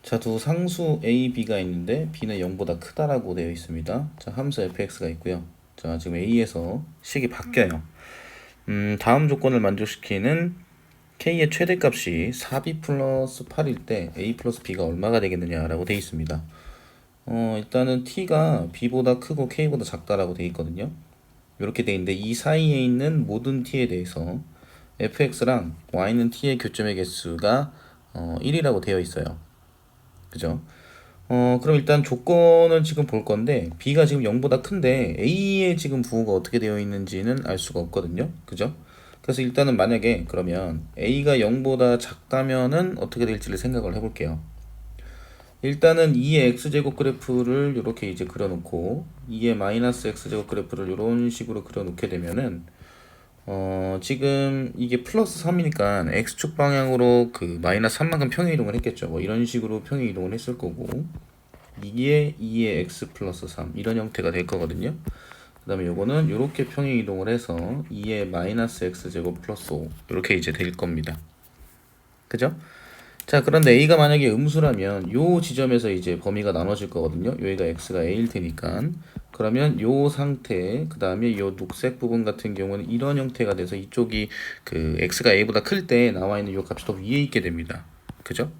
자, 두 상수 a, b가 있는데 b는 0보다 크다라고 되어 있습니다. 자, 함수 fx가 있고요. 자, 지금 a에서 식이 바뀌어요. 다음 조건을 만족시키는 k의 최대값이 4b 플러스 8일 때 a 플러스 b가 얼마가 되겠느냐라고 되어 있습니다. 일단은 t가 b보다 크고 k보다 작다라고 되어 있거든요. 이렇게 되어 있는데 이 사이에 있는 모든 t에 대해서 fx랑 y는 t의 교점의 개수가 1이라고 되어 있어요. 그죠? 그럼 일단 조건은 지금 볼 건데 b가 지금 0보다 큰데 a의 지금 부호가 어떻게 되어 있는지는 알 수가 없거든요. 그죠? 그래서 일단은 만약에 그러면 a가 0보다 작다면은 어떻게 될지를 생각을 해볼게요. 일단은 2의 x제곱 그래프를 이렇게 이제 그려놓고 2의 마이너스 x제곱 그래프를 이런 식으로 그려놓게 되면은 지금 이게 플러스 3이니까 x축 방향으로 그 마이너스 3만큼 평행 이동을 했겠죠. 뭐 이런 식으로 평행 이동을 했을 거고 이게 2의 x 플러스 3 이런 형태가 될 거거든요. 그 다음에 요거는 이렇게 평행 이동을 해서 2의 마이너스 x제곱 플러스 5 이렇게 이제 될 겁니다. 그죠? 자, 그런데 a가 만약에 음수라면 요 지점에서 이제 범위가 나눠질 거거든요. 여기가 x가 a일 테니까. 그러면 요 상태, 그 다음에 요 녹색 부분 같은 경우는 이런 형태가 돼서 이쪽이 그 x가 a보다 클 때 나와 있는 요 값이 더 위에 있게 됩니다. 그죠?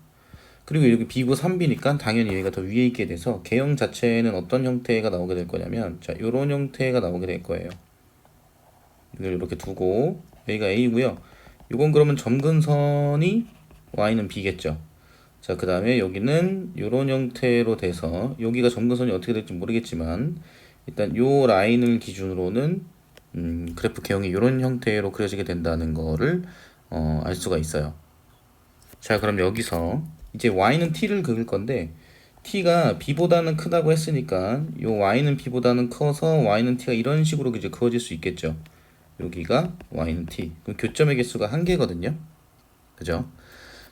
그리고 여기 b고 3b니까 당연히 여기가 더 위에 있게 돼서 개형 자체에는 어떤 형태가 나오게 될 거냐면, 자, 요런 형태가 나오게 될 거예요. 이걸 이렇게 두고 여기가 a고요. 요건 그러면 점근선이 y는 b겠죠. 자, 그 다음에 여기는 이런 형태로 돼서 여기가 점근선이 어떻게 될지 모르겠지만 일단 요 라인을 기준으로는 그래프 개형이 이런 형태로 그려지게 된다는 거를 알 수가 있어요. 자, 그럼 여기서 이제 y는 t를 그릴 건데 t가 b보다는 크다고 했으니까 요 y는 b보다는 커서 y는 t가 이런 식으로 이제 그어질 수 있겠죠. 여기가 y는 t. 그럼 교점의 개수가 한 개거든요. 그죠?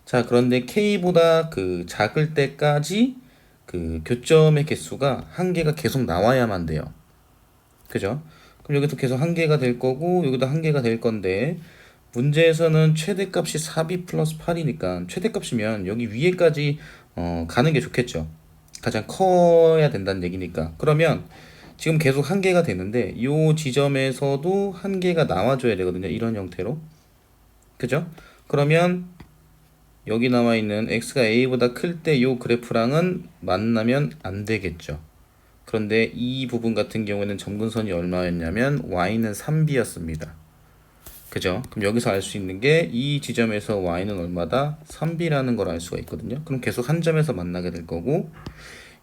자, 그런데 k보다 그 작을 때까지 그 교점의 개수가 한 개가 계속 나와야만 돼요. 그죠? 그럼 여기도 계속 한 개가 될 거고 여기도 한 개가 될 건데 문제에서는 최대값이 4b 플러스 8이니까 최대값이면 여기 위에까지 가는 게 좋겠죠. 가장 커야 된다는 얘기니까. 그러면 지금 계속 한 개가 되는데 이 지점에서도 한 개가 나와줘야 되거든요. 이런 형태로. 그죠? 그러면 여기 나와 있는 x가 a보다 클 때 이 그래프랑은 만나면 안 되겠죠. 그런데 이 부분 같은 경우에는 점근선이 얼마였냐면 y는 3b였습니다. 그죠? 그럼 여기서 알 수 있는 게 이 지점에서 y는 얼마다? 3b라는 걸 알 수가 있거든요. 그럼 계속 한 점에서 만나게 될 거고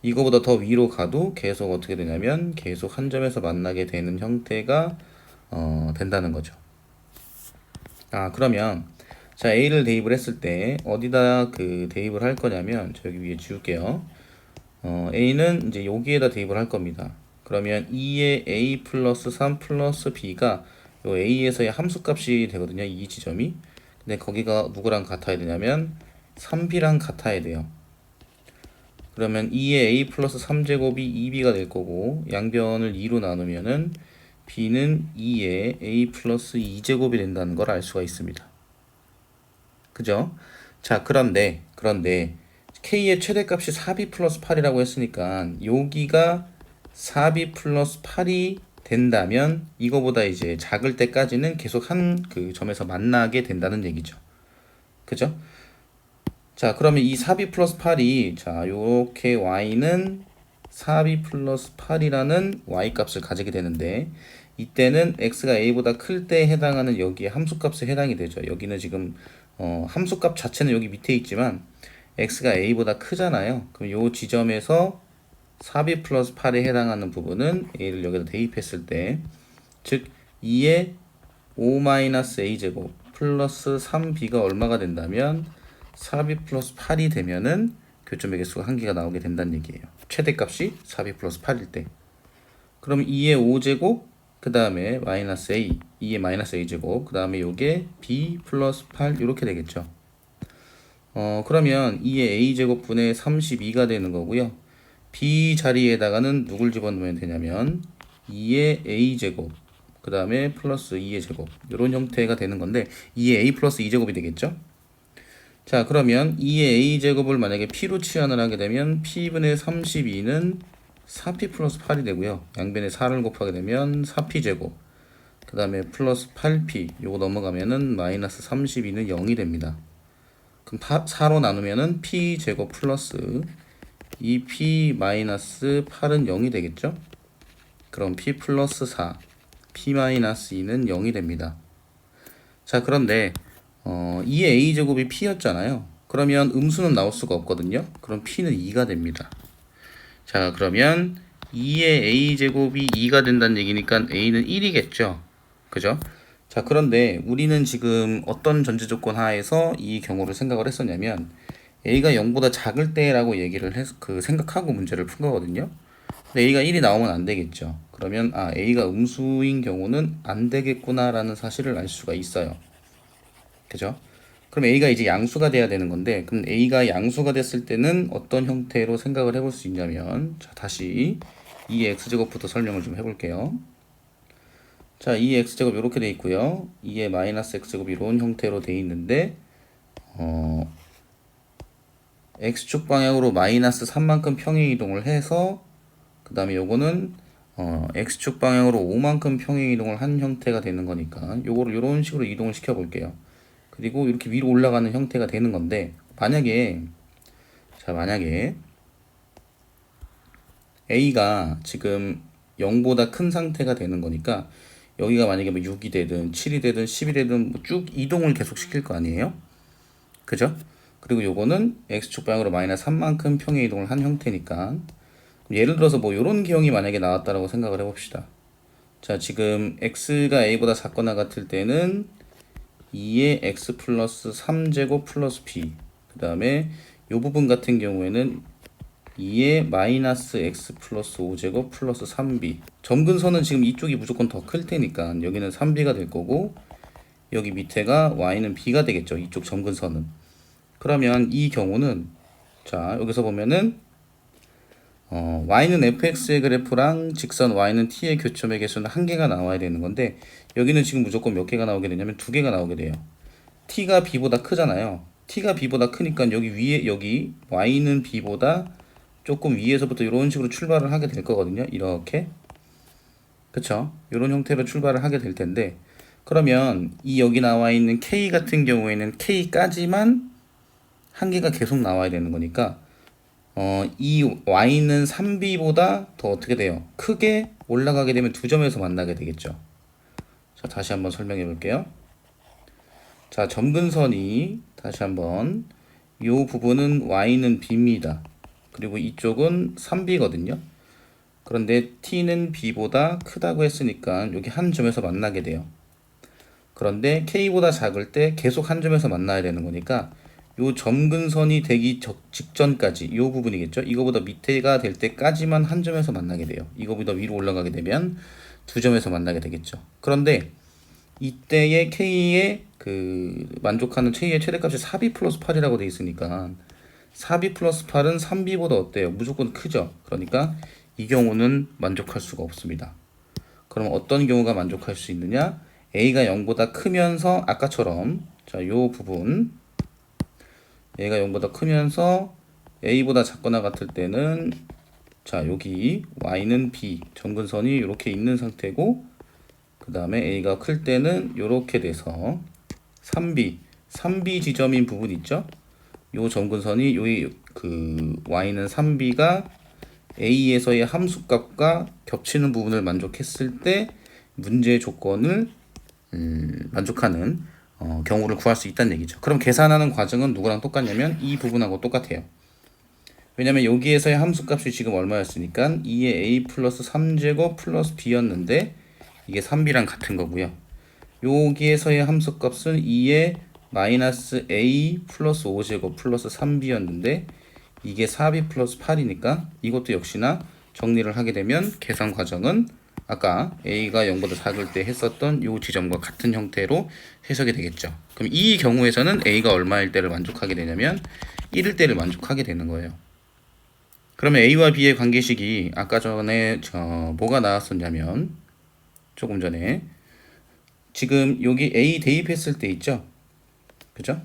이거보다 더 위로 가도 계속 어떻게 되냐면 계속 한 점에서 만나게 되는 형태가 된다는 거죠. 아, 그러면 자, a를 대입을 했을 때 어디다 그 대입을 할 거냐면 저기 위에 지울게요. a는 이제 여기에다 대입을 할 겁니다. 그러면 2의 a 플러스 3 플러스 b가 요 a에서의 함수값이 되거든요. 이 지점이. 근데 거기가 누구랑 같아야 되냐면 3b랑 같아야 돼요. 그러면 2의 a 플러스 3제곱이 2b가 될 거고 양변을 2로 나누면은 b는 2의 a 플러스 2제곱이 된다는 걸 알 수가 있습니다. 그죠? 자, 그런데 k의 최대값이 4b 플러스 8이라고 했으니까 여기가 4b 플러스 8이 된다면 이거보다 이제 작을 때까지는 계속 한 그 점에서 만나게 된다는 얘기죠. 그죠? 자, 그러면 이 4b 플러스 8이 자, 요렇게 y는 4b 플러스 8이라는 y 값을 가지게 되는데 이때는 x가 a보다 클 때 해당하는 여기에 함수값에 해당이 되죠. 여기는 지금 함수값 자체는 여기 밑에 있지만 x가 a보다 크잖아요. 그럼 요 지점에서 4b 플러스 8에 해당하는 부분은 a를 여기다 대입했을 때 즉 2의 5-a제곱 플러스 3b가 얼마가 된다면 4b 플러스 8이 되면은 교점의 개수가 한 개가 나오게 된다는 얘기예요. 최대값이 4b 플러스 8일 때. 그럼 2의 5제곱 그 다음에 마이너스 a 2의 마이너스 a제곱 그 다음에 요게 b 플러스 8 이렇게 되겠죠. 그러면 2의 a제곱분의 32가 되는 거고요. b 자리에다가는 누굴 집어넣으면 되냐면 2의 a제곱 그 다음에 플러스 2의 제곱 이런 형태가 되는 건데 2의 a 플러스 2제곱이 되겠죠. 자, 그러면 2의 a제곱을 만약에 p로 치환을 하게 되면 p분의 32는 4p 플러스 8이 되고요. 양변에 4를 곱하게 되면 4p제곱. 그 다음에 플러스 8p. 요거 넘어가면은 마이너스 32는 0이 됩니다. 그럼 4로 나누면은 p제곱 플러스 2p 마이너스 8은 0이 되겠죠? 그럼 p 플러스 4, p 마이너스 2는 0이 됩니다. 자, 그런데 2의 a제곱이 p였잖아요. 그러면 음수는 나올 수가 없거든요. 그럼 p는 2가 됩니다. 자, 그러면 2의 a제곱이 2가 된다는 얘기니까 a는 1이겠죠. 그죠? 자, 그런데 우리는 지금 어떤 전제 조건 하에서 이 경우를 생각을 했었냐면 a가 0보다 작을 때라고 얘기를 생각하고 문제를 푼 거거든요. 근데 a가 1이 나오면 안 되겠죠. 그러면 a가 음수인 경우는 안 되겠구나라는 사실을 알 수가 있어요. 그죠? 그럼 a가 이제 양수가 돼야 되는 건데, 그럼 a가 양수가 됐을 때는 어떤 형태로 생각을 해볼 수 있냐면, 자, 다시 2의 x제곱부터 설명을 좀 해볼게요. 자, 2의 x제곱 이렇게 돼 있고요. 2의 마이너스 x제곱 이런 형태로 돼 있는데, x축 방향으로 마이너스 3만큼 평행 이동을 해서, 그 다음에 요거는 x축 방향으로 5만큼 평행 이동을 한 형태가 되는 거니까 요거를 이런 식으로 이동을 시켜 볼게요. 그리고 이렇게 위로 올라가는 형태가 되는 건데, 만약에 a가 지금 0보다 큰 상태가 되는 거니까 여기가 만약에 뭐 6이 되든 7이 되든 10이 되든 뭐 쭉 이동을 계속 시킬 거 아니에요? 그죠? 그리고 요거는 x축 방향으로 마이너스 3만큼 평행 이동을 한 형태니까, 예를 들어서 뭐 요런 기형이 만약에 나왔다라고 생각을 해봅시다. 자, 지금 x가 a보다 작거나 같을 때는 2의 x 플러스 3제곱 플러스 b, 그 다음에 요 부분 같은 경우에는 2의 마이너스 x 플러스 5제곱 플러스 3b. 점근선은 지금 이쪽이 무조건 더 클 테니까 여기는 3b가 될 거고, 여기 밑에가 y는 b가 되겠죠. 이쪽 점근선은. 그러면 이 경우는, 자, 여기서 보면은 y는 fx의 그래프랑 직선 y는 t의 교점의 개수는 한 개가 나와야 되는 건데, 여기는 지금 무조건 몇 개가 나오게 되냐면 두 개가 나오게 돼요. t가 b보다 크잖아요. t가 b보다 크니까 여기 위에, 여기 y는 b보다 조금 위에서부터 이런 식으로 출발을 하게 될 거거든요. 이렇게. 그쵸? 이런 형태로 출발을 하게 될 텐데, 그러면 이 여기 나와 있는 k 같은 경우에는 k까지만 한 개가 계속 나와야 되는 거니까, 이 y는 3b보다 더 어떻게 돼요? 크게 올라가게 되면 두 점에서 만나게 되겠죠. 자, 다시 한번 설명해 볼게요. 자, 점근선이 다시 한번, 요 부분은 y는 b입니다. 그리고 이쪽은 3b거든요. 그런데 t는 b보다 크다고 했으니까 여기 한 점에서 만나게 돼요. 그런데 k보다 작을 때 계속 한 점에서 만나야 되는 거니까 요 점근선이 되기 직전까지 요 부분이겠죠. 이거보다 밑에가 될 때까지만 한 점에서 만나게 돼요. 이거보다 위로 올라가게 되면 두 점에서 만나게 되겠죠. 그런데 이때의 k의 만족하는 k의 최대값이 4b 플러스 8이라고 돼 있으니까 4b 플러스 8은 3b보다 어때요? 무조건 크죠. 그러니까 이 경우는 만족할 수가 없습니다. 그럼 어떤 경우가 만족할 수 있느냐? a가 0보다 크면서 아까처럼, 자, 요 부분 a가 0보다 크면서 a보다 작거나 같을 때는, 자, 여기 y는 b, 점근선이 이렇게 있는 상태고, 그 다음에 a가 클 때는 이렇게 돼서 3b 지점인 부분 있죠? 요 점근선이 여기 y는 3b가 a에서의 함수값과 겹치는 부분을 만족했을 때 문제의 조건을 만족하는 경우를 구할 수 있다는 얘기죠. 그럼 계산하는 과정은 누구랑 똑같냐면 이 부분하고 똑같아요. 왜냐면 여기에서의 함수값이 지금 얼마였으니까 2의 a 플러스 3제곱 플러스 b였는데 이게 3b랑 같은 거고요. 여기에서의 함수값은 2의 마이너스 a 플러스 5제곱 플러스 3b였는데 이게 4b 플러스 8이니까 이것도 역시나 정리를 하게 되면 계산 과정은 아까 a가 0보다 작을 때 했었던 이 지점과 같은 형태로 해석이 되겠죠. 그럼 이 경우에서는 a가 얼마일 때를 만족하게 되냐면 1일 때를 만족하게 되는 거예요. 그러면 a와 b의 관계식이 아까 전에 뭐가 나왔었냐면, 조금 전에 지금 여기 a 대입했을 때 있죠. 그죠?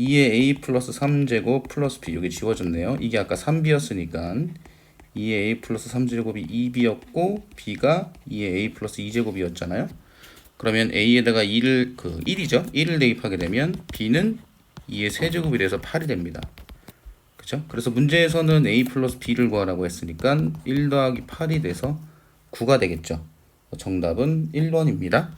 2의 a 플러스 3제곱 플러스 b 여기 지워졌네요. 이게 아까 3b였으니까 2의 a 플러스 3제곱이 2b였고 b가 2의 a 플러스 2제곱이었잖아요. 그러면 a에다가 1이죠. 1을 대입하게 되면 b는 2의 세제곱이 돼서 8이 됩니다. 그죠? 그래서 문제에서는 a 플러스 b를 구하라고 했으니까 1 더하기 8이 돼서 9가 되겠죠. 정답은 1번입니다.